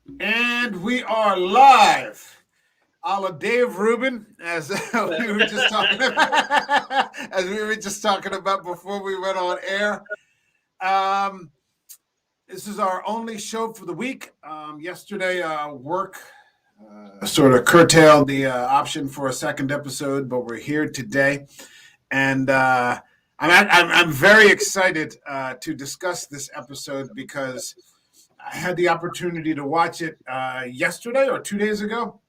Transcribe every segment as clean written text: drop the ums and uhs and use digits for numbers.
And we are live, a la Dave Rubin, as we were just talking about, as we were just talking about before we went on air. Um, this is our only show for the week. Yesterday, work sort of curtailed the option for a second episode, but we're here today, and I'm very excited to discuss this episode because I had the opportunity to watch it yesterday or 2 days ago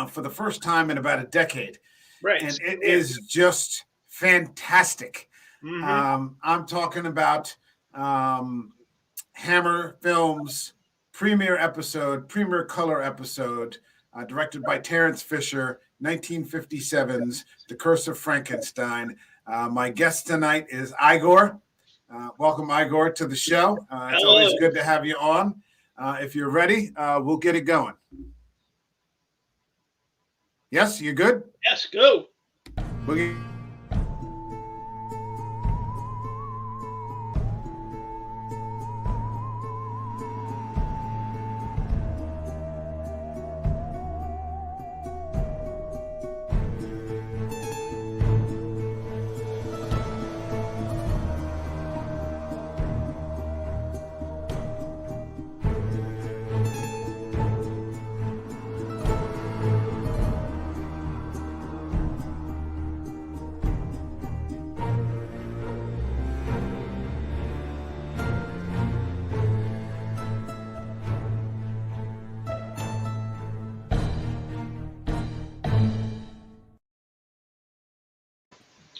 for the first time in about a decade, Right. and it is just fantastic. I'm talking about Hammer Films premiere color episode, directed by Terence Fisher, 1957's The Curse of Frankenstein. My guest tonight is Igor. Welcome, Igor, to the show. It's Hello. always good to have you on. If you're ready, we'll get it going. Yes, you good? Yes, go. Boogie.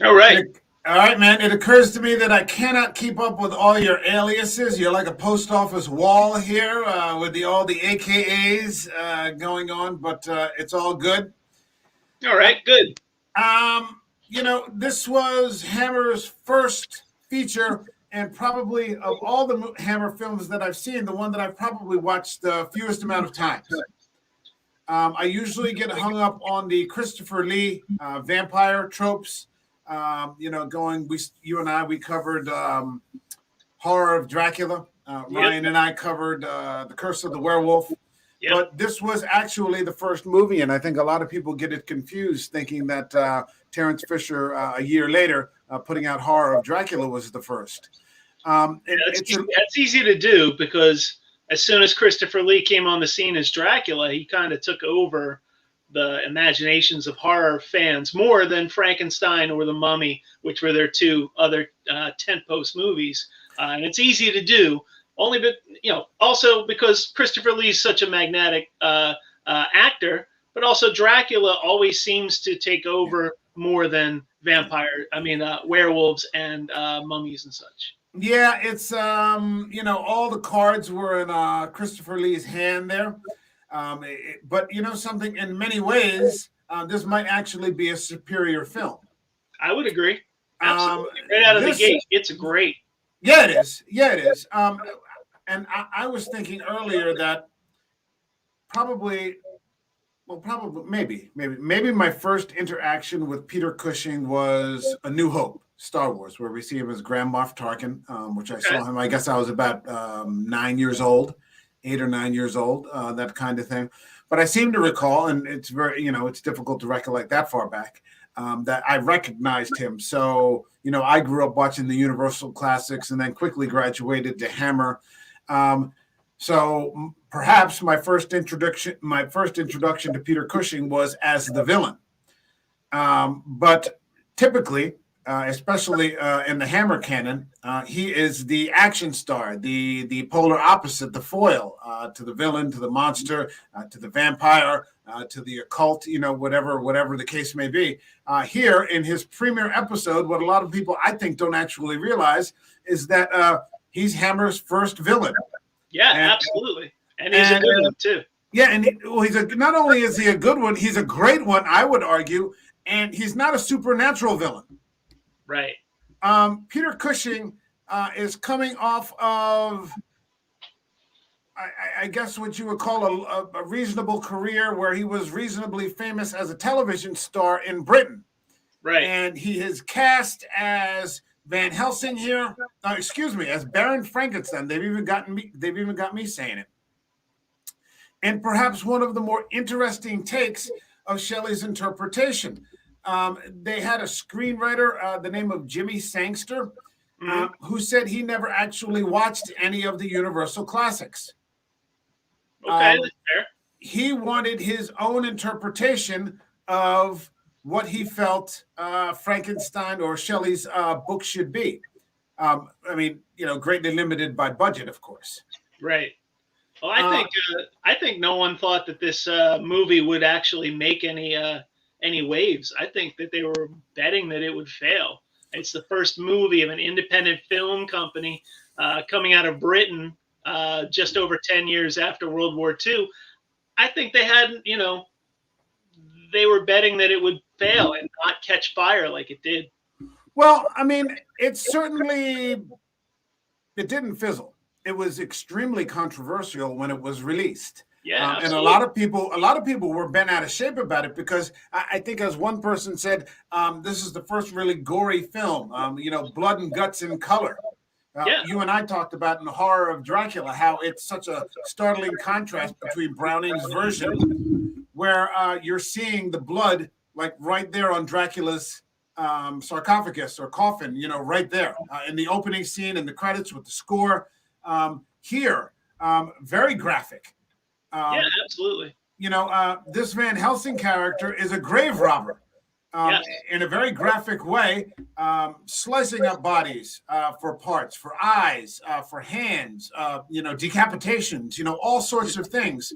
All right. All right, man. It occurs to me that I cannot keep up with all your aliases. You're like a post office wall here with all the AKAs going on, but it's all good. All right, good. This was Hammer's first feature, and probably of all the Hammer films that I've seen, the one that I've probably watched the fewest amount of times. I usually get hung up on the Christopher Lee vampire tropes. You and I, we covered Horror of Dracula. Ryan and I covered The Curse of the Werewolf. Yep. But this was actually the first movie, and I think a lot of people get it confused, thinking that Terence Fisher, a year later, putting out Horror of Dracula was the first. That's easy to do because as soon as Christopher Lee came on the scene as Dracula, he kind of took over the imaginations of horror fans more than Frankenstein or The Mummy, which were their two other tent-post movies. And it's easy to do, also because Christopher Lee is such a magnetic actor, but also Dracula always seems to take over more than werewolves and mummies and such. Yeah, it's all the cards were in Christopher Lee's hand there. But something, in many ways, this might actually be a superior film. I would agree. Absolutely. Right out of the gate, it's great. Yeah, it is. And I was thinking earlier that maybe my first interaction with Peter Cushing was A New Hope, Star Wars, where we see him as Grand Moff Tarkin, which I saw him, I guess I was about 9 years old. 8 or 9 years old, that kind of thing. But I seem to recall, and it's very, it's difficult to recollect that far back, that I recognized him. So, I grew up watching the Universal classics and then quickly graduated to Hammer. So perhaps my first introduction to Peter Cushing was as the villain. But typically, especially in the Hammer canon, he is the action star, the polar opposite, the foil to the villain, to the monster, to the vampire, to the occult, whatever the case may be. Here in his premiere episode, what a lot of people, I think, don't actually realize is that he's Hammer's first villain. Yeah, absolutely. And he's a good one, too. Yeah, and not only is he a good one, he's a great one, I would argue, and he's not a supernatural villain. Right. Peter Cushing is coming off of, I guess, what you would call a reasonable career, where he was reasonably famous as a television star in Britain. Right. And he is cast as Van Helsing here. As Baron Frankenstein. They've even got me saying it. and perhaps one of the more interesting takes of Shelley's interpretation. They had a screenwriter, the name of Jimmy Sangster, who said he never actually watched any of the Universal classics. Okay, that's fair. He wanted his own interpretation of what he felt Frankenstein or Shelley's book should be. I mean, greatly limited by budget, of course. Right. Well, I think no one thought that this movie would actually make any waves. I think that they were betting that it would fail. It's the first movie of an independent film company coming out of Britain just over 10 years after World War II. I think they had, they were betting that it would fail and not catch fire like it did. Well, I mean, it didn't fizzle. It was extremely controversial when it was released. Yeah, and a lot of people were bent out of shape about it because I think, as one person said, this is the first really gory film. Blood and guts in color. You and I talked about in The Horror of Dracula how it's such a startling contrast between Browning's version, where you're seeing the blood like right there on Dracula's sarcophagus or coffin, right there in the opening scene and the credits with the score. Here, very graphic. Yeah, absolutely. This Van Helsing character is a grave robber. In a very graphic way, slicing up bodies for parts, for eyes, for hands, decapitations, all sorts of things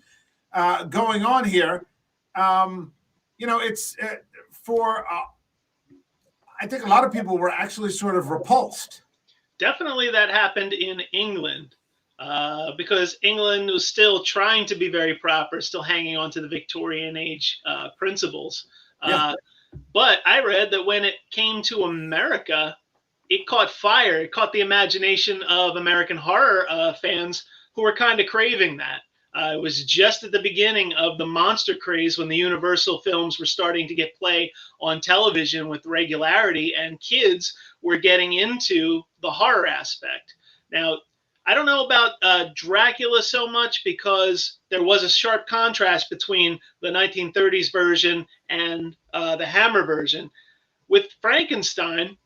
going on here. It's I think a lot of people were actually sort of repulsed. Definitely that happened in England because England was still trying to be very proper, still hanging on to the Victorian age principles. But I read that when it came to America, it caught fire. It caught the imagination of American horror fans who were kind of craving that. It was just at the beginning of the monster craze when the Universal films were starting to get play on television with regularity, and kids were getting into the horror aspect. Now, I don't know about Dracula so much because there was a sharp contrast between the 1930s version and the Hammer version. With Frankenstein,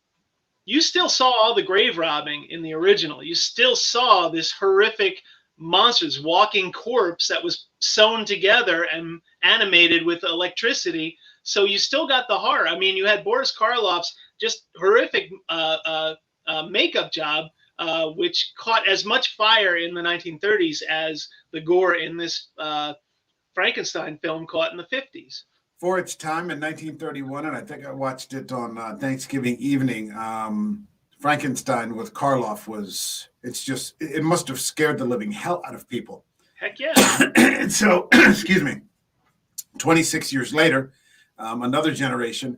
you still saw all the grave robbing in the original. You still saw this horrific monsters, walking corpse that was sewn together and animated with electricity. So you still got the horror. I mean, you had Boris Karloff's just horrific makeup job, which caught as much fire in the 1930s as the gore in this Frankenstein film caught in the 50s. For its time in 1931, and I think I watched it on Thanksgiving evening, Frankenstein with Karloff it must have scared the living hell out of people. Heck yeah. And so, excuse me, 26 years later, another generation,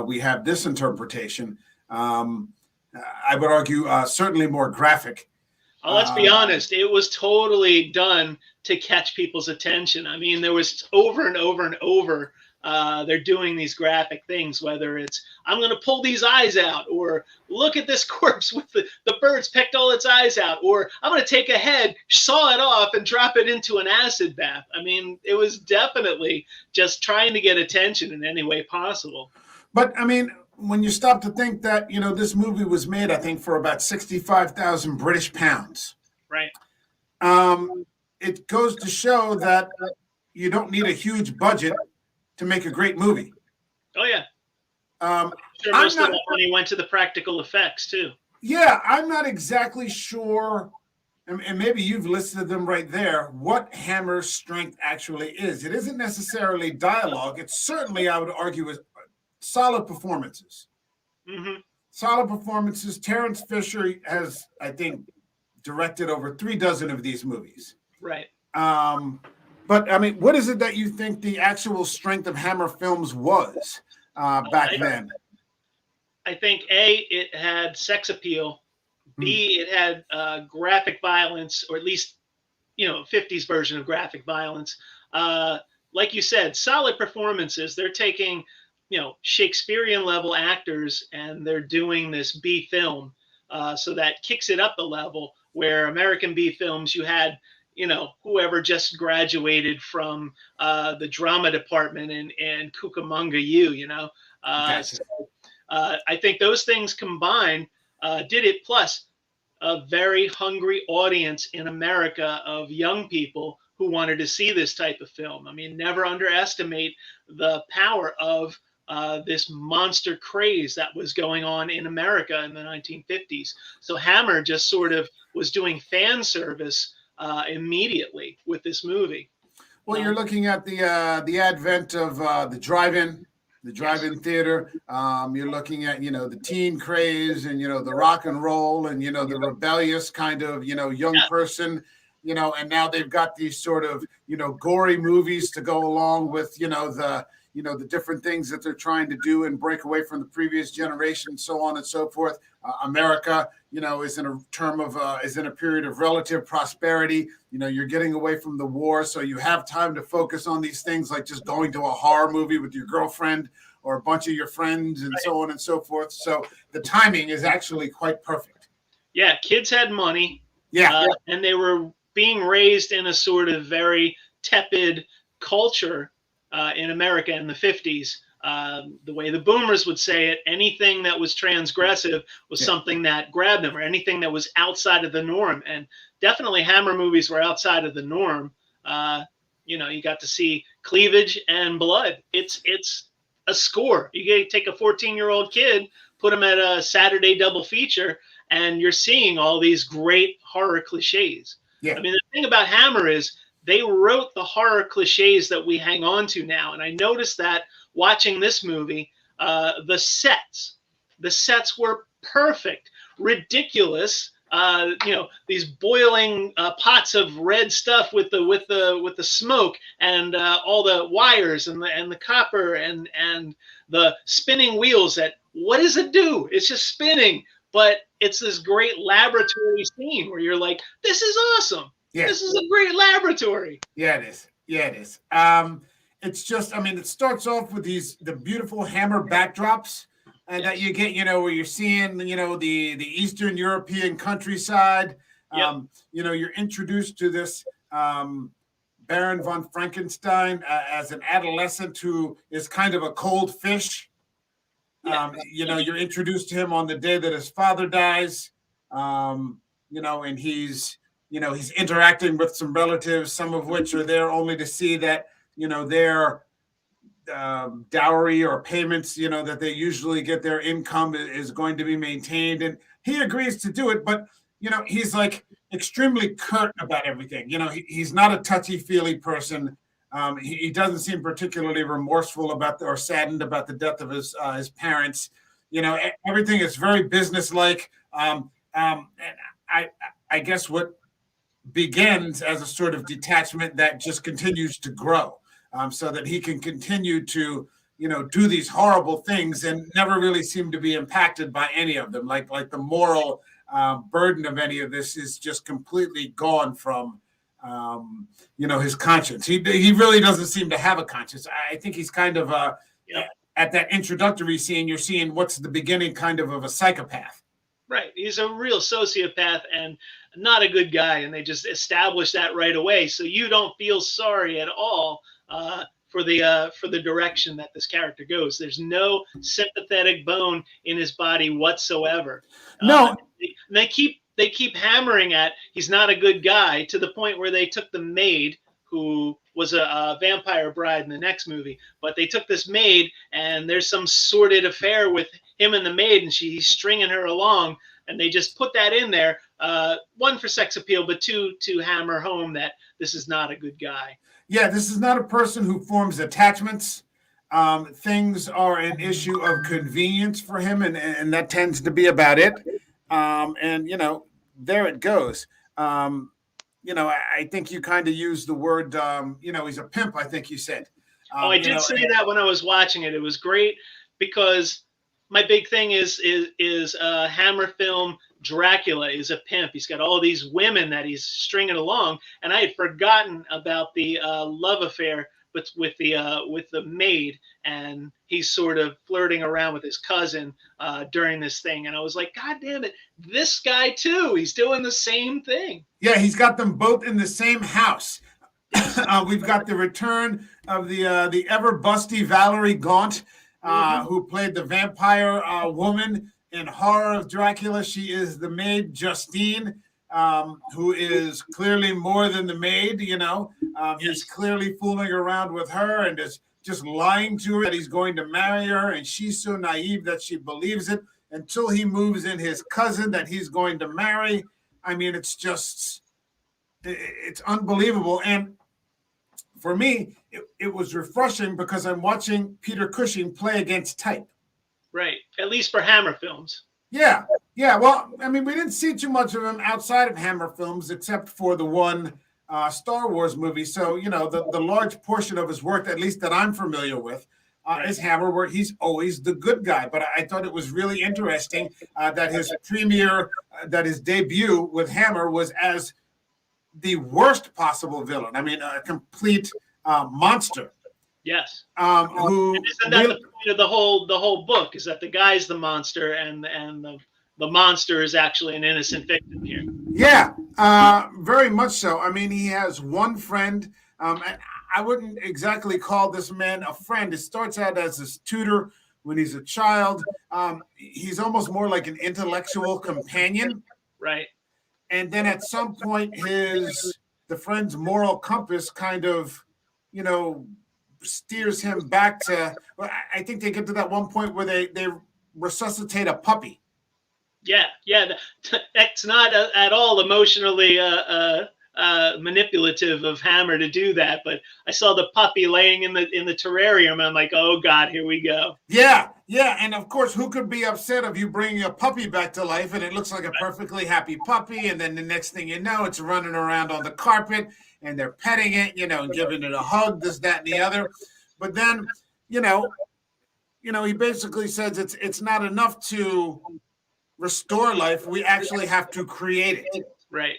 we have this interpretation. I would argue certainly more graphic. Let's be honest. It was totally done to catch people's attention. I mean, there was over and over and over. They're doing these graphic things, whether it's, I'm going to pull these eyes out, or look at this corpse with the birds pecked all its eyes out, or I'm going to take a head, saw it off, and drop it into an acid bath. I mean, it was definitely just trying to get attention in any way possible. But, I mean, when you stop to think that, this movie was made, I think, for about 65,000 British pounds. Right. It goes to show that you don't need a huge budget to make a great movie. Oh, yeah. Sure, most of that money went to the practical effects, too. Yeah, I'm not exactly sure, and maybe you've listed them right there, what Hammer's strength actually is. It isn't necessarily dialogue. It's certainly, I would argue, is solid performances. Mm-hmm. Solid performances. Terence Fisher has, I think, directed over 36 of these movies. Right. But, I mean, what is it that you think the actual strength of Hammer films was back then? I think, A, it had sex appeal. B, it had graphic violence, or at least, 50s version of graphic violence. Like you said, solid performances. They're taking, Shakespearean level actors, and they're doing this B film. So that kicks it up a level, where American B films, you had, whoever just graduated from the drama department in Cucamonga U. Gotcha. So I think those things combined did it. Plus, a very hungry audience in America of young people who wanted to see this type of film. I mean, never underestimate the power of this monster craze that was going on in America in the 1950s. So Hammer just sort of was doing fan service immediately with this movie. Well, you're looking at the advent of the drive-in theater. You're looking at the teen craze and the rock and roll and the rebellious kind of young person. And now they've got these sort of gory movies to go along with the different things that they're trying to do and break away from the previous generation, so on and so forth. America, is in a period of relative prosperity. You're getting away from the war, so you have time to focus on these things like just going to a horror movie with your girlfriend or a bunch of your friends and so on and so forth. So the timing is actually quite perfect. Yeah, kids had money. Yeah. And they were being raised in a sort of very tepid culture in America in the 50s. The way the boomers would say it, anything that was transgressive was something that grabbed them, or anything that was outside of the norm. And definitely Hammer movies were outside of the norm. You got to see cleavage and blood. It's a score. You take a 14-year-old kid, put him at a Saturday double feature, and you're seeing all these great horror cliches. Yeah. I mean, the thing about Hammer is they wrote the horror cliches that we hang on to now. And I noticed that watching this movie, the sets were perfect, ridiculous. These boiling pots of red stuff with the smoke and all the wires and the copper and the spinning wheels. That what does it do? It's just spinning, but it's this great laboratory scene where you're like, this is awesome. Yeah. This is a great laboratory. Yeah, it is. It's just, it starts off with the beautiful Hammer backdrops that you get, where you're seeing, the Eastern European countryside. You're introduced to this Baron von Frankenstein as an adolescent who is kind of a cold fish. You're introduced to him on the day that his father dies, and he's interacting with some relatives, some of which are there only to see that, their dowry or payments, that they usually get, their income is going to be maintained. And he agrees to do it, but, he's like extremely curt about everything. He's not a touchy-feely person. He doesn't seem particularly remorseful or saddened about the death of his parents. Everything is very businesslike. And I guess what begins as a sort of detachment that just continues to grow, so that he can continue to, do these horrible things and never really seem to be impacted by any of them. Like the moral burden of any of this is just completely gone from, his conscience. He really doesn't seem to have a conscience. I think he's kind of at that introductory scene, you're seeing what's the beginning kind of a psychopath. Right. He's a real sociopath and not a good guy. And they just establish that right away. So you don't feel sorry at all for the direction that this character goes. There's no sympathetic bone in his body whatsoever. No. They keep hammering at he's not a good guy, to the point where they took the maid, who was a vampire bride in the next movie, but they took this maid and there's some sordid affair with him and the maid, and he's stringing her along, and they just put that in there, one, for sex appeal, but two, to hammer home that this is not a good guy. Yeah, this is not a person who forms attachments. Things are an issue of convenience for him, and that tends to be about it. And there it goes. I think you kind of used the word, he's a pimp, I think you said. I did say that when I was watching it. It was great because my big thing is Hammer film Dracula is a pimp. He's got all these women that he's stringing along, and I had forgotten about the love affair but with the maid, and he's sort of flirting around with his cousin during this thing, and I was like, God damn it, this guy too, he's doing the same thing. Yeah, he's got them both in the same house. Yes. We've got the return of the ever busty Valerie Gaunt, who played the vampire woman in Horror of Dracula. She is the maid Justine, who is clearly more than the maid. He's clearly fooling around with her and is just lying to her that he's going to marry her, and she's so naive that she believes it until he moves in his cousin that he's going to marry. I mean, it's unbelievable. And for me, it was refreshing because I'm watching Peter Cushing play against type. Right. At least for Hammer films. Yeah. Yeah. Well, I mean, we didn't see too much of him outside of Hammer films, except for the one Star Wars movie. So, the large portion of his work, at least that I'm familiar with, is Hammer, where he's always the good guy. But I thought it was really interesting that his debut with Hammer was as the worst possible villain. I mean, a complete monster. Yes. Who and isn't that the point of the whole book? Is that the guy's the monster, and the monster is actually an innocent victim here? Yeah, very much so. I mean, he has one friend. And I wouldn't exactly call this man a friend. It starts out as his tutor when he's a child. He's almost more like an intellectual companion. Right. And then at some point, the friend's moral compass kind of, steers him back to. I think they get to that one point where they resuscitate a puppy. Yeah, that's not at all emotionally manipulative of Hammer to do that. But I saw the puppy laying in the terrarium. I'm like, oh God, here we go. Yeah, and of course, who could be upset of you bringing a puppy back to life and it looks like a perfectly happy puppy, and then the next thing you know, it's running around on the carpet and they're petting it, and giving it a hug, this, that, and the other. But then, he basically says it's not enough to restore life. We actually have to create it. Right.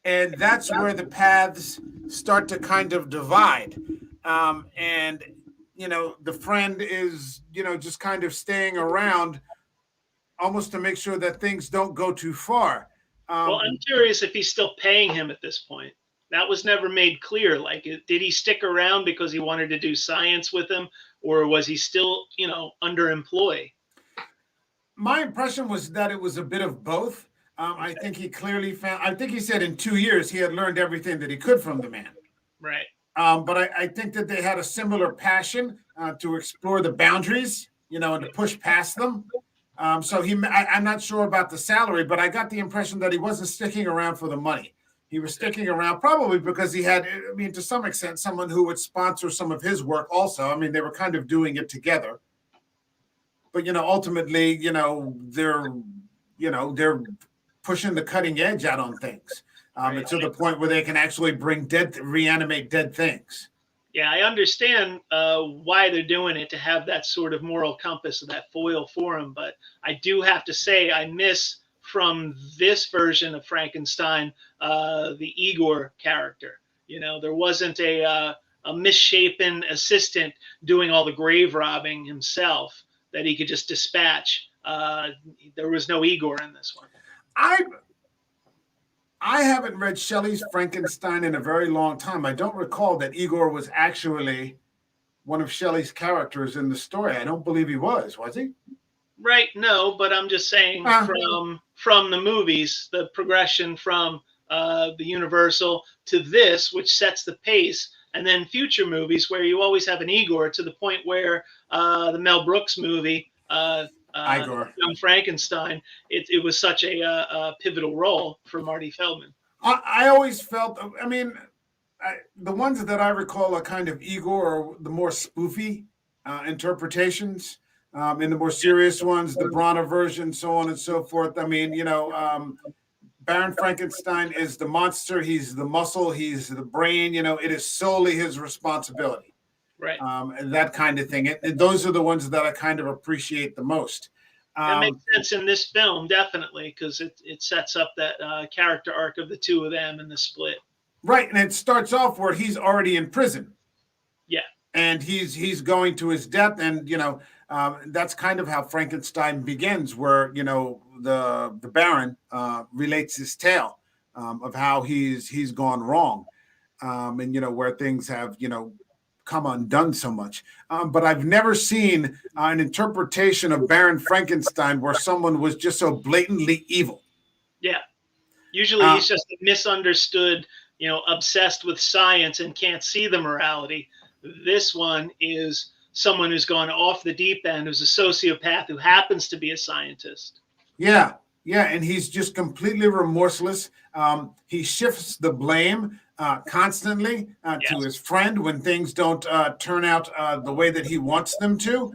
And that's where the paths start to kind of divide. And the friend is, just kind of staying around almost to make sure that things don't go too far. Well, I'm curious if he's still paying him at this point. That was never made clear. Like, did he stick around because he wanted to do science with him, or was he still, underemployed? My impression was that it was a bit of both. I think he clearly found, I think he said in 2 years he had learned everything that he could from the man. Right. But I think that they had a similar passion to explore the boundaries, and to push past them. So I'm not sure about the salary, but I got the impression that he wasn't sticking around for the money. He was sticking around probably because he had, to some extent, someone who would sponsor some of his work also. I mean, they were kind of doing it together. But, ultimately, they're pushing the cutting edge out on things to the point where they can actually reanimate dead things. Yeah, I understand why they're doing it, to have that sort of moral compass, that foil for him. But I do have to say, I miss from this version of Frankenstein the Igor character. There wasn't a misshapen assistant doing all the grave robbing himself that he could just dispatch. There was no Igor in this one. I haven't read Shelley's Frankenstein in a very long time. I don't recall that Igor was actually one of Shelley's characters in the story. I don't believe he was he? Right, no, but I'm just saying from the movies, the progression from the Universal to this, which sets the pace, and then future movies where you always have an Igor, to the point where the Mel Brooks movie, Young Frankenstein, it was such a pivotal role for Marty Feldman. I always felt, the ones that I recall are kind of Igor, or the more spoofy interpretations. In the more serious ones, the Bronner version, so on and so forth. Baron Frankenstein is the monster. He's the muscle. He's the brain. It is solely his responsibility. Right. And that kind of thing. And those are the ones that I kind of appreciate the most. That makes sense in this film, definitely, because it sets up that character arc of the two of them and the split. Right. And it starts off where he's already in prison. Yeah. and he's going to his death, and that's kind of how Frankenstein begins, where the Baron relates his tale of how he's gone wrong, and where things have come undone so much. But I've never seen an interpretation of Baron Frankenstein where someone was just so blatantly evil. Yeah. Usually he's just a misunderstood, obsessed with science and can't see the morality. This one is someone who's gone off the deep end, who's a sociopath who happens to be a scientist. Yeah, and he's just completely remorseless. He shifts the blame constantly to his friend when things don't turn out the way that he wants them to.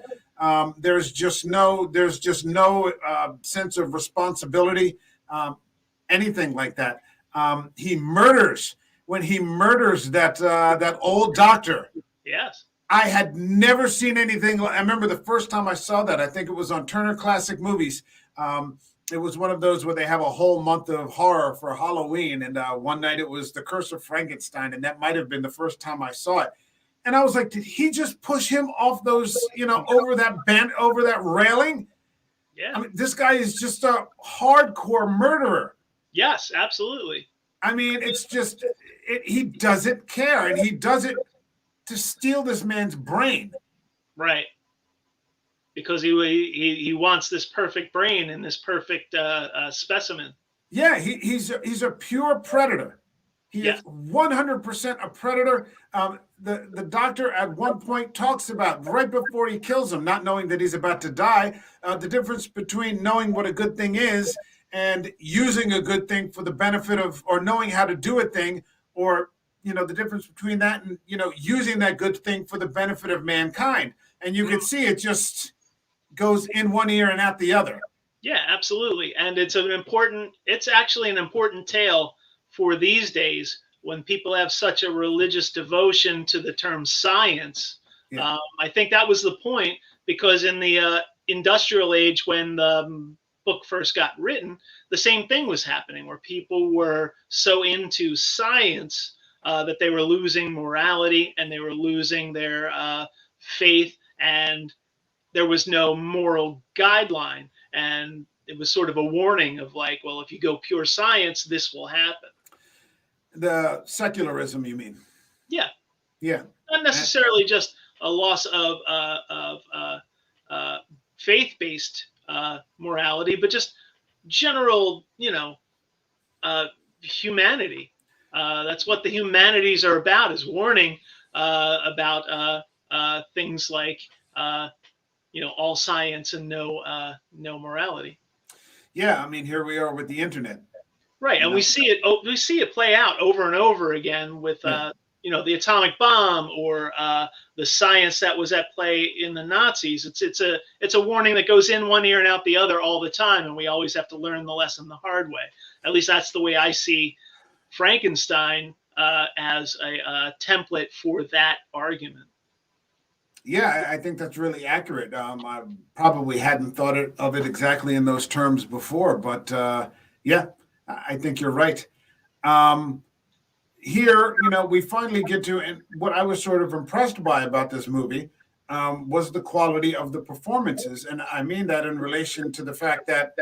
There's just no sense of responsibility, anything like that. He murders when he murders that old doctor. Yes. I had never seen anything. I remember the first time I saw that. I think it was on Turner Classic Movies. It was one of those where they have a whole month of horror for Halloween, and one night it was The Curse of Frankenstein, and that might have been the first time I saw it. And I was like, did he just push him off those, over that railing? Yeah. I mean, this guy is just a hardcore murderer. Yes, absolutely. I mean, it's just he doesn't care, and he does it to steal this man's brain. Right. Because he wants this perfect brain and this perfect specimen. Yeah, he's a pure predator. He is 100% a predator. The doctor at one point talks about, right before he kills him, not knowing that he's about to die, the difference between knowing what a good thing is and using a good thing for the benefit of, or knowing how to do a thing, or the difference between that and using that good thing for the benefit of mankind. And you can see it just goes in one ear and out the other. Yeah, absolutely. And it's actually an important tale for these days when people have such a religious devotion to the term science. Yeah. I think that was the point, because in the industrial age, when the book first got written, the same thing was happening, where people were so into science that they were losing morality and they were losing their faith, and there was no moral guideline. And it was sort of a warning of like, well, if you go pure science, this will happen. The secularism, you mean? Yeah. Yeah. Not necessarily just a loss of faith-based morality, but just general, humanity. That's what the humanities are about, is warning about things like, all science and no morality. Yeah, I mean, here we are with the internet. Right, and we see it play out over and over again with the atomic bomb, or the science that was at play in the Nazis. It's a warning that goes in one ear and out the other all the time, and we always have to learn the lesson the hard way. At least that's the way I see Frankenstein as a template for that argument. Yeah, I think that's really accurate. I probably hadn't thought of it exactly in those terms before, but yeah, I think you're right. Here, we finally get to, and what I was sort of impressed by about this movie was the quality of the performances. And I mean that in relation to the fact that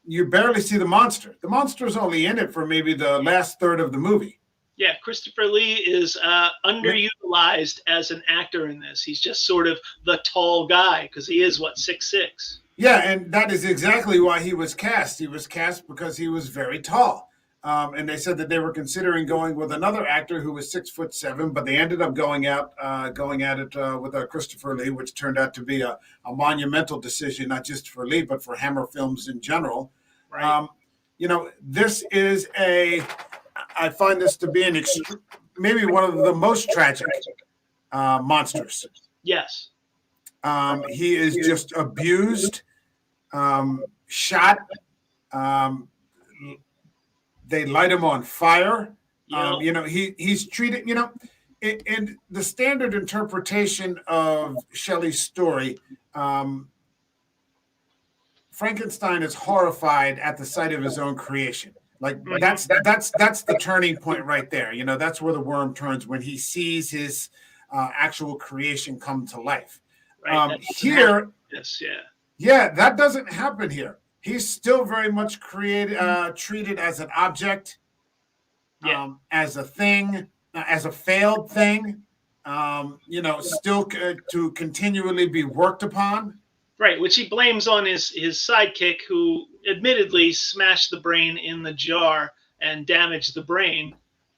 you barely see the monster. The monster's only in it for maybe the last third of the movie. Yeah, Christopher Lee is underutilized as an actor in this. He's just sort of the tall guy, because he is, 6'6". Yeah, and that is exactly why he was cast. He was cast because he was very tall. And they said that they were considering going with another actor who was 6'7", but they ended up going at it with Christopher Lee, which turned out to be a monumental decision, not just for Lee, but for Hammer Films in general. Right. This is I find this to be maybe one of the most tragic monsters. Yes. He is just abused, shot. They light him on fire. He's treated, in the standard interpretation of Shelley's story, Frankenstein is horrified at the sight of his own creation. Like that's the turning point right there. That's where the worm turns, when he sees his actual creation come to life. Right. Here, yes, yeah. Yeah, that doesn't happen here. He's still very much treated as an object, as a thing, as a failed thing, still to continually be worked upon. Right, which he blames on his sidekick, who admittedly smashed the brain in the jar and damaged the brain.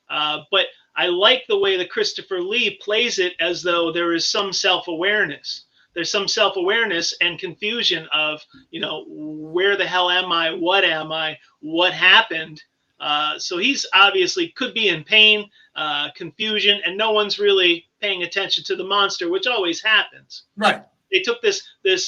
But I like the way that Christopher Lee plays it as though there is some self-awareness. There's some self-awareness and confusion of, where the hell am I? What happened? So he's obviously could be in pain, confusion, and no one's really paying attention to the monster, which always happens. Right. They took this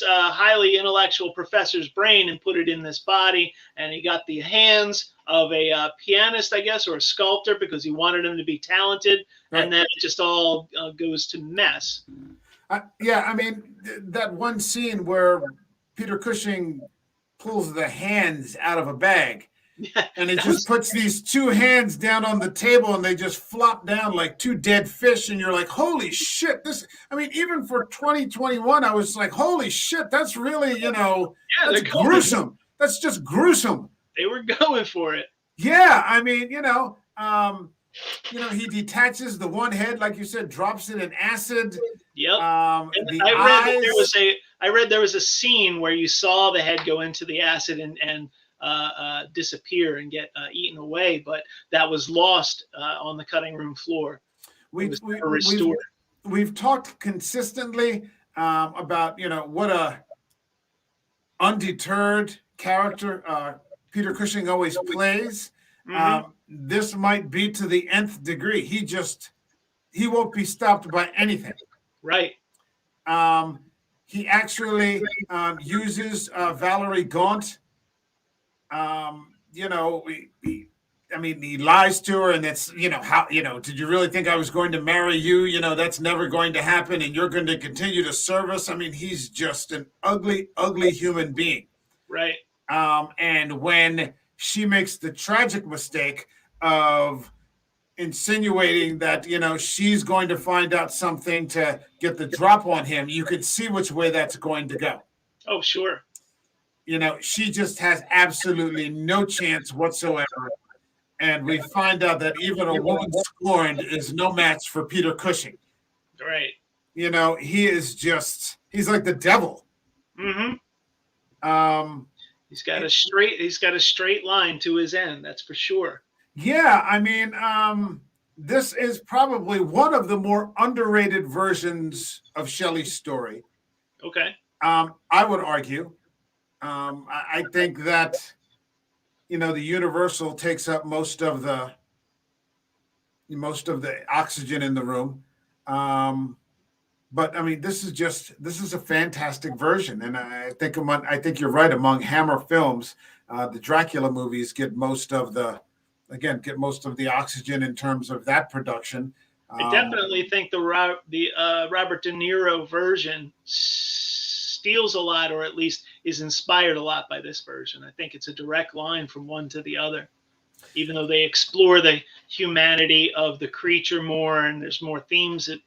highly intellectual professor's brain and put it in this body, and he got the hands of a pianist, I guess, or a sculptor, because he wanted him to be talented, right. And then it just all goes to mess. That one scene where Peter Cushing pulls the hands out of a bag, and he just puts these two hands down on the table, and they just flop down like two dead fish, and you're like, holy shit, even for 2021, I was like, holy shit, that's really, that's gruesome. That's just gruesome. They were going for it. Yeah, he detaches the one head, like you said, drops it in acid. Yep. I read there was a scene where you saw the head go into the acid and disappear and get eaten away, but that was lost on the cutting room floor. We've talked consistently about what a undeterred character Peter Cushing always plays. Mm-hmm. This might be to the nth degree. He won't be stopped by anything. Right. He actually uses Valerie Gaunt. He lies to her, and that's, did you really think I was going to marry you? That's never going to happen, and you're going to continue to serve us. He's just an ugly, ugly human being. Right. And when she makes the tragic mistake of insinuating that, she's going to find out something to get the drop on him, you could see which way that's going to go. Oh, sure. She just has absolutely no chance whatsoever. And we find out that even a woman scorned is no match for Peter Cushing. Right. He's like the devil. Mm-hmm. He's got a straight line to his end, that's for sure. Yeah, this is probably one of the more underrated versions of Shelley's story. Okay. I would argue. I think that, the Universal takes up most of the oxygen in the room. But this is a fantastic version, and I think you're right. Among Hammer films, the Dracula movies get most of the oxygen in terms of that production. I definitely think the Robert De Niro version steals a lot, or at least is inspired a lot by this version. I think it's a direct line from one to the other, even though they explore the humanity of the creature more, and there's more themes at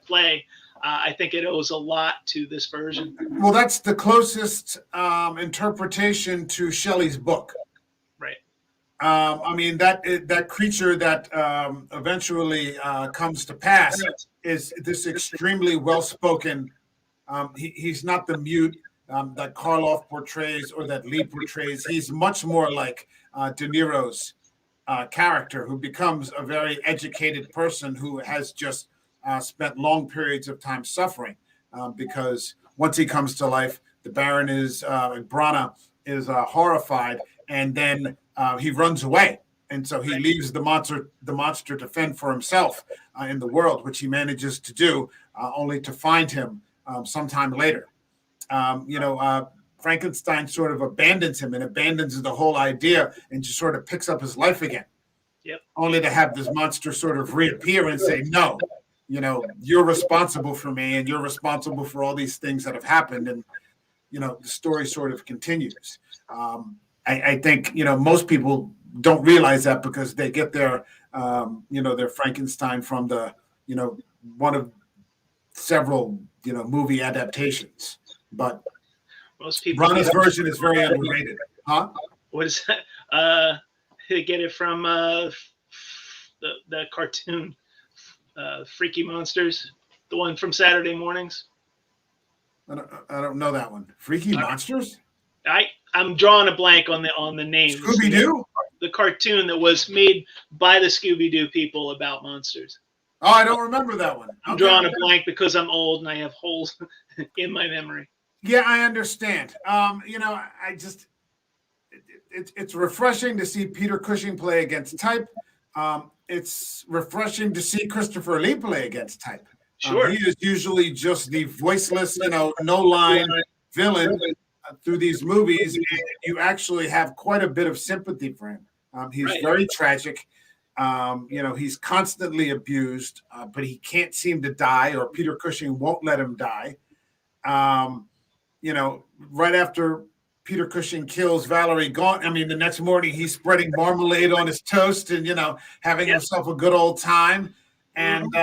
play. I think it owes a lot to this version. Well, that's the closest interpretation to Shelley's book. Right. That creature that eventually comes to pass is this extremely well-spoken. He's not the mute that Karloff portrays or that Lee portrays. He's much more like De Niro's character, who becomes a very educated person who has just spent long periods of time suffering, because once he comes to life, the Baron Brana is horrified, and then he runs away, and so he leaves the monster to fend for himself in the world, which he manages to do, only to find him sometime later. Frankenstein sort of abandons him and abandons the whole idea, and just sort of picks up his life again. Yep. Only to have this monster sort of reappear and say, no, you're responsible for me, and you're responsible for all these things that have happened. And, the story sort of continues. I think, most people don't realize that, because they get their Frankenstein from the, one of several, movie adaptations. But most people Branagh's version is very underrated. Huh? What is that? They get it from the cartoon, Freaky Monsters, the one from Saturday mornings. I don't know that one. Freaky Monsters? I'm drawing a blank on the name. Scooby-Doo? The cartoon that was made by the Scooby-Doo people about monsters. Oh, I don't remember that one. I'm drawing a blank because I'm old and I have holes in my memory. Yeah, I understand. I just it's refreshing to see Peter Cushing play against type. It's refreshing to see Christopher Lee play against type. Sure. He is usually just the voiceless, no line villain through these movies. And you actually have quite a bit of sympathy for him. He's very tragic. He's constantly abused, but he can't seem to die, or Peter Cushing won't let him die. Right after Peter Cushing kills Valerie Gaunt, the next morning he's spreading marmalade on his toast and, having himself a good old time. And,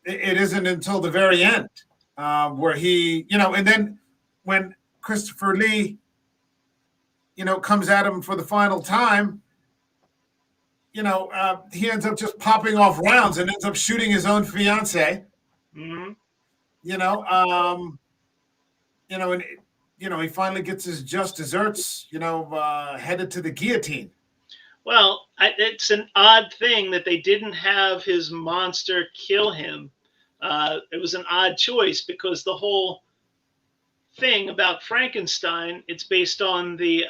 it isn't until the very end where he, and then when Christopher Lee, comes at him for the final time, he ends up just popping off rounds and ends up shooting his own fiance. Mm-hmm. He finally gets his just desserts, headed to the guillotine. Well, it's an odd thing that they didn't have his monster kill him. It was an odd choice because the whole thing about Frankenstein, it's based on the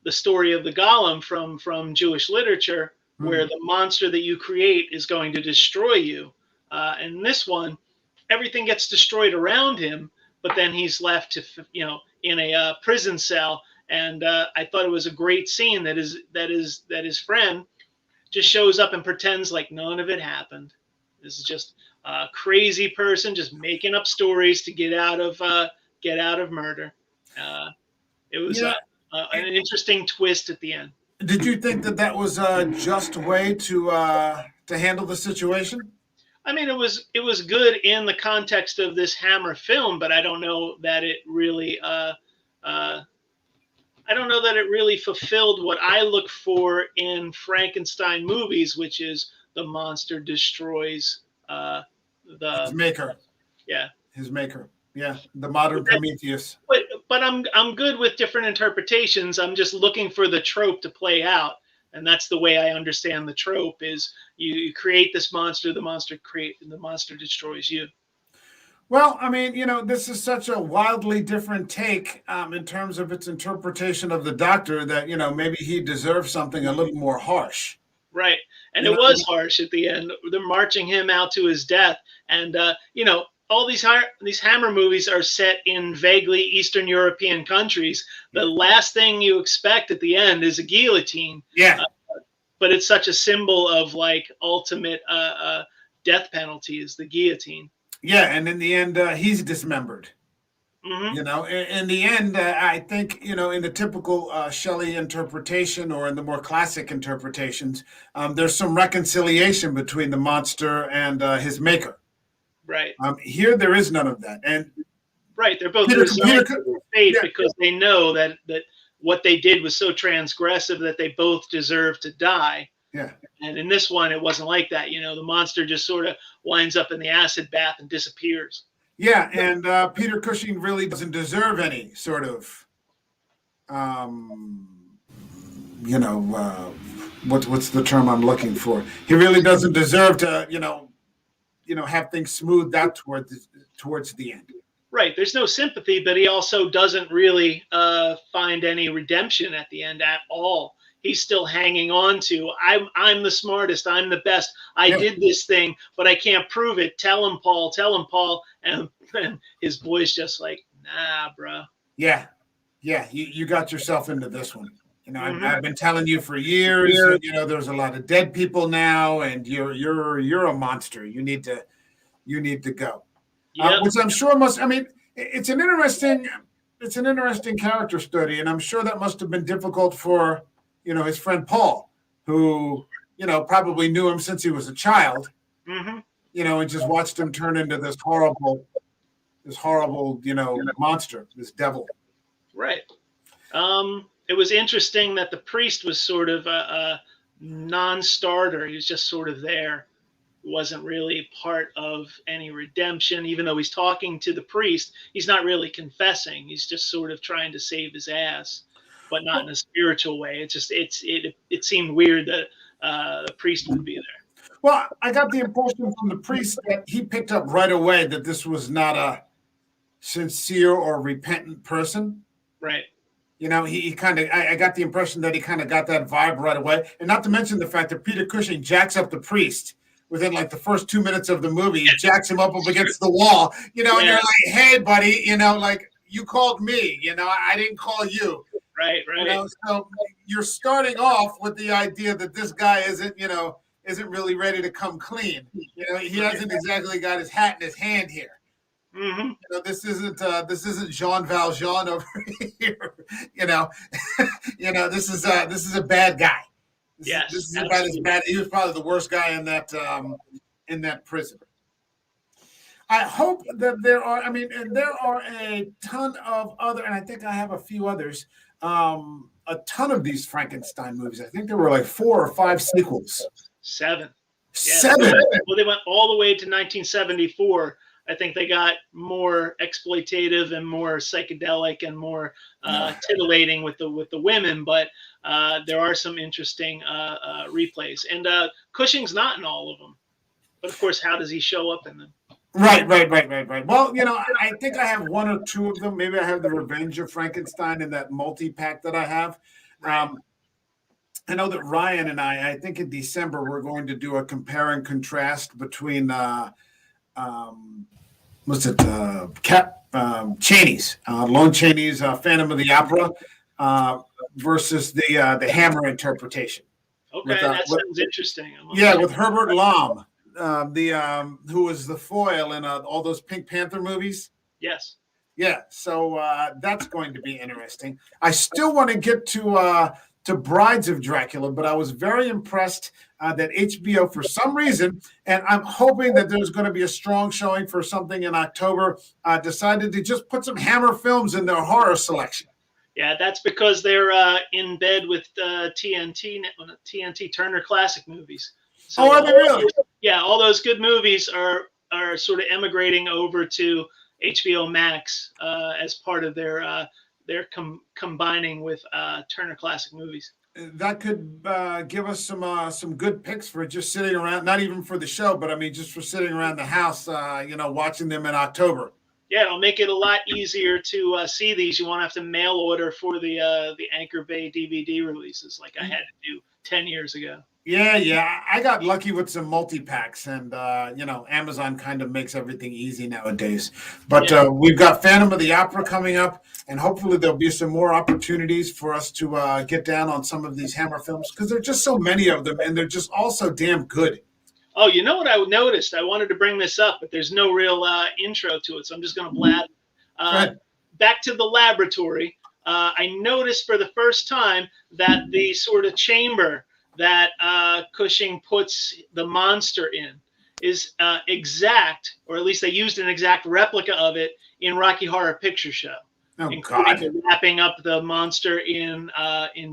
story of the golem from Jewish literature, where the monster that you create is going to destroy you. And this one, everything gets destroyed around him, but then he's left to, in a prison cell. And I thought it was a great scene that his friend just shows up and pretends like none of it happened. This is just a crazy person just making up stories to get out of murder. It was an interesting twist at the end. Did you think that was a just way to handle the situation? It was good in the context of this Hammer film, but I don't know that it really fulfilled what I look for in Frankenstein movies, which is the monster destroys his maker. Yeah, his maker. Yeah, the modern Prometheus. But I'm good with different interpretations. I'm just looking for the trope to play out. And that's the way I understand the trope is you create this monster, the monster destroys you. Well, this is such a wildly different take in terms of its interpretation of the Doctor that, maybe he deserves something a little more harsh. Right. And it was harsh at the end. They're marching him out to his death. And, all these Hammer movies are set in vaguely Eastern European countries. The last thing you expect at the end is a guillotine. Yeah. But it's such a symbol of ultimate death penalty is the guillotine. Yeah, and in the end, he's dismembered. Mm-hmm. In the end, I think, in the typical Shelley interpretation or in the more classic interpretations, there's some reconciliation between the monster and his maker. Right. Here, there is none of that. And right, they're both resigned to their fate because they know that what they did was so transgressive that they both deserve to die. Yeah. And in this one, it wasn't like that. The monster just sort of winds up in the acid bath and disappears. Yeah, and Peter Cushing really doesn't deserve any sort of, what's the term I'm looking for? He really doesn't deserve to, have things smoothed out towards the end. Right. There's no sympathy, but he also doesn't really find any redemption at the end at all. He's still hanging on to, I'm the smartest, I'm the best. I did this thing, but I can't prove it. Tell him, Paul. And his boy's just like, nah, bro. Yeah. Yeah. You got yourself into this one. I've been telling you for years, there's a lot of dead people now and you're a monster. You need to go. Yep. Which I'm sure it's an interesting character study. And I'm sure that must've been difficult for, his friend Paul, who, probably knew him since he was a child. Mm-hmm. and just watched him turn into this horrible, monster, this devil. Right. It was interesting that the priest was sort of a non-starter. He was just sort of there. He wasn't really part of any redemption, even though he's talking to the priest. He's not really confessing. He's just sort of trying to save his ass, but not in a spiritual way. It seemed weird that the priest would be there. Well, I got the impression from the priest that he picked up right away that this was not a sincere or repentant person. Right. He kind of, I got the impression that he kind of got that vibe right away. And not to mention the fact that Peter Cushing jacks up the priest within like the first 2 minutes of the movie. He jacks him up against the wall, and you're like, hey, buddy, like, you called me, I didn't call you. Right. So you're starting off with the idea that this guy isn't really ready to come clean. He hasn't exactly got his hat in his hand here. Mm-hmm. This isn't Jean Valjean over here. This is a bad guy. This is about as bad. He was probably the worst guy in that prison. I hope that there are a ton of other, and I think I have a few others. A ton of these Frankenstein movies. I think there were like 4 or 5 sequels. 7. Seven. Well, they went all the way to 1974. I think they got more exploitative and more psychedelic and more titillating with the women, but there are some interesting replays. And Cushing's not in all of them, but of course, how does he show up in them? Right. Well, I think I have 1 or 2 of them. Maybe I have the Revenge of Frankenstein in that multi-pack that I have. I know that Ryan and I think in December, we're going to do a compare and contrast between Chaney's, Lon Chaney's Phantom of the Opera versus the Hammer interpretation. Okay, that sounds interesting. With Herbert Lom, who was the foil in all those Pink Panther movies. Yes. Yeah, so that's going to be interesting. I still want to get to Brides of Dracula, but I was very impressed that HBO, for some reason, and I'm hoping that there's going to be a strong showing for something in October, decided to just put some Hammer films in their horror selection. Yeah, that's because they're in bed with TNT Turner Classic Movies. So are they really? All those good movies are sort of emigrating over to HBO Max as part of their combining with Turner Classic Movies. That could give us some good picks for just sitting around, not even for the show, but I mean just for sitting around the house, watching them in October. Yeah, it'll make it a lot easier to see these. You won't have to mail order for the Anchor Bay DVD releases like I had to do 10 years ago. Yeah. I got lucky with some multi-packs, and, Amazon kind of makes everything easy nowadays. But we've got Phantom of the Opera coming up, and hopefully there'll be some more opportunities for us to get down on some of these Hammer films, because there are just so many of them, and they're just all so damn good. Oh, you know what I noticed? I wanted to bring this up, but there's no real intro to it, so I'm just going to blab. Back to the laboratory. I noticed for the first time that the sort of chamber that Cushing puts the monster in is exact, or at least they used an exact replica of it in Rocky Horror Picture Show. Oh, including God. Wrapping up the monster in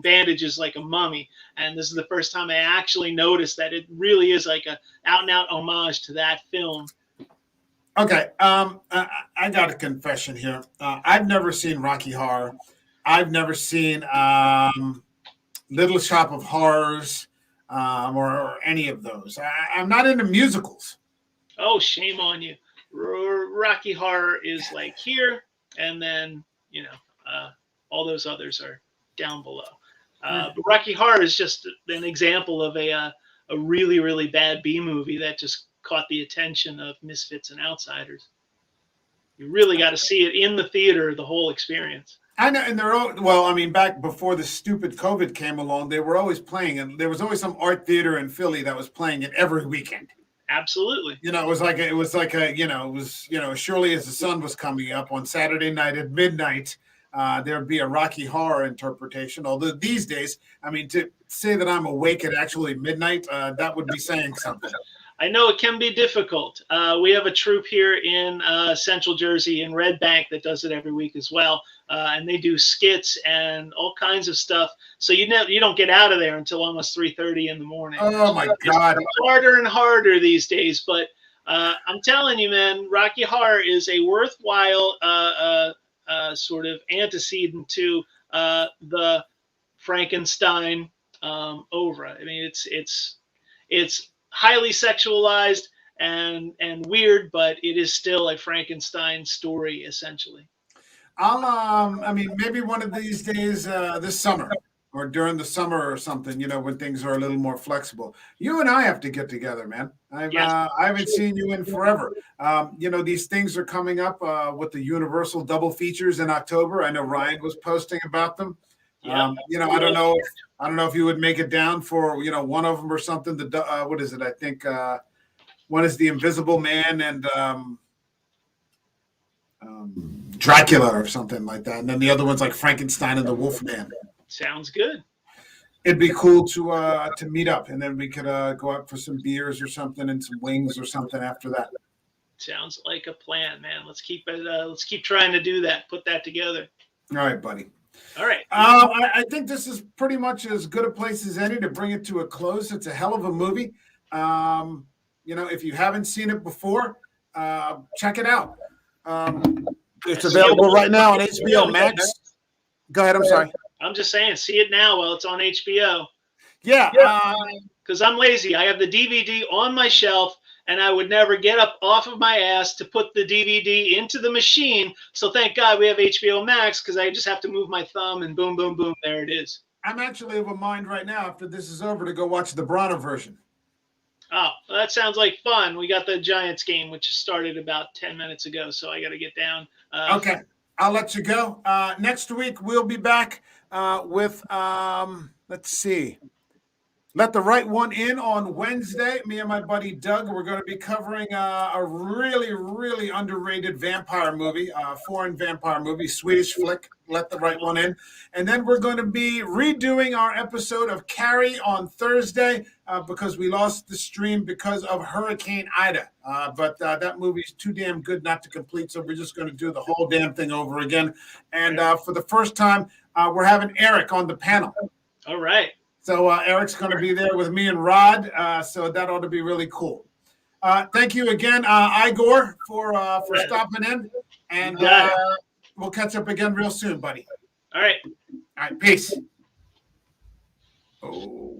bandages like a mummy. And this is the first time I actually noticed that it really is like a out-and-out homage to that film. Okay, I got a confession here. I've never seen Rocky Horror. I've never seen Little Shop of Horrors or any of those. I'm not into musicals. Oh, shame on you. Rocky Horror is like here, and then all those others are down below. But Rocky Horror is just an example of a really, really bad B movie that just caught the attention of misfits and outsiders. You really got to see it in the theater, the whole experience. I know, and back before the stupid COVID came along, they were always playing, and there was always some art theater in Philly that was playing it every weekend. Absolutely. It was surely as the sun was coming up on Saturday night at midnight, there'd be a Rocky Horror interpretation. Although these days, to say that I'm awake at actually midnight, that would be saying something. I know it can be difficult. We have a troupe here in Central Jersey in Red Bank that does it every week as well, and they do skits and all kinds of stuff. So you don't get out of there until almost 3:30 in the morning. Oh my God! It's harder and harder these days, but I'm telling you, man, Rocky Horror is a worthwhile sort of antecedent to the Frankenstein oeuvre. I mean, it's highly sexualized and weird, but it is still a Frankenstein story essentially. I mean, maybe one of these days, this summer or during the summer or something, when things are a little more flexible. You and I have to get together, man. I haven't seen you in forever. These things are coming up with the Universal double features in October. I know Ryan was posting about them. Yeah. I don't know if you would make it down for, one of them or something. What is it? I think one is the Invisible Man and Dracula or something like that, and then the other one's like Frankenstein and the Wolfman. Sounds good. It'd be cool to meet up, and then we could go out for some beers or something and some wings or something after that. Sounds like a plan, man. Let's keep it. Let's keep trying to do that. Put that together. All right, buddy. All right. I think this is pretty much as good a place as any to bring it to a close. It's a hell of a movie. If you haven't seen it before, check it out. It's available right now on HBO Max. Go ahead. I'm sorry. I'm just saying, see it now while it's on HBO. Yeah. Because I'm lazy. I have the DVD on my shelf, and I would never get up off of my ass to put the DVD into the machine. So thank God we have HBO Max, because I just have to move my thumb and boom, boom, boom. There it is. I'm actually of a mind right now, after this is over, to go watch the Brana version. Oh, well, that sounds like fun. We got the Giants game, which started about 10 minutes ago, so I got to get down. Okay, I'll let you go. Next week, we'll be back with, let's see, Let the Right One In on Wednesday. Me and my buddy Doug, we're going to be covering a really, really underrated vampire movie, foreign vampire movie, Swedish flick, Let the Right One In. And then we're going to be redoing our episode of Carrie on Thursday because we lost the stream because of Hurricane Ida. But that movie's too damn good not to complete, so we're just going to do the whole damn thing over again. And for the first time, we're having Eric on the panel. All right. So Eric's going to be there with me and Rod, so that ought to be really cool. Thank you again, Igor, for stopping in, and we'll catch up again real soon, buddy. All right. All right, peace. Oh.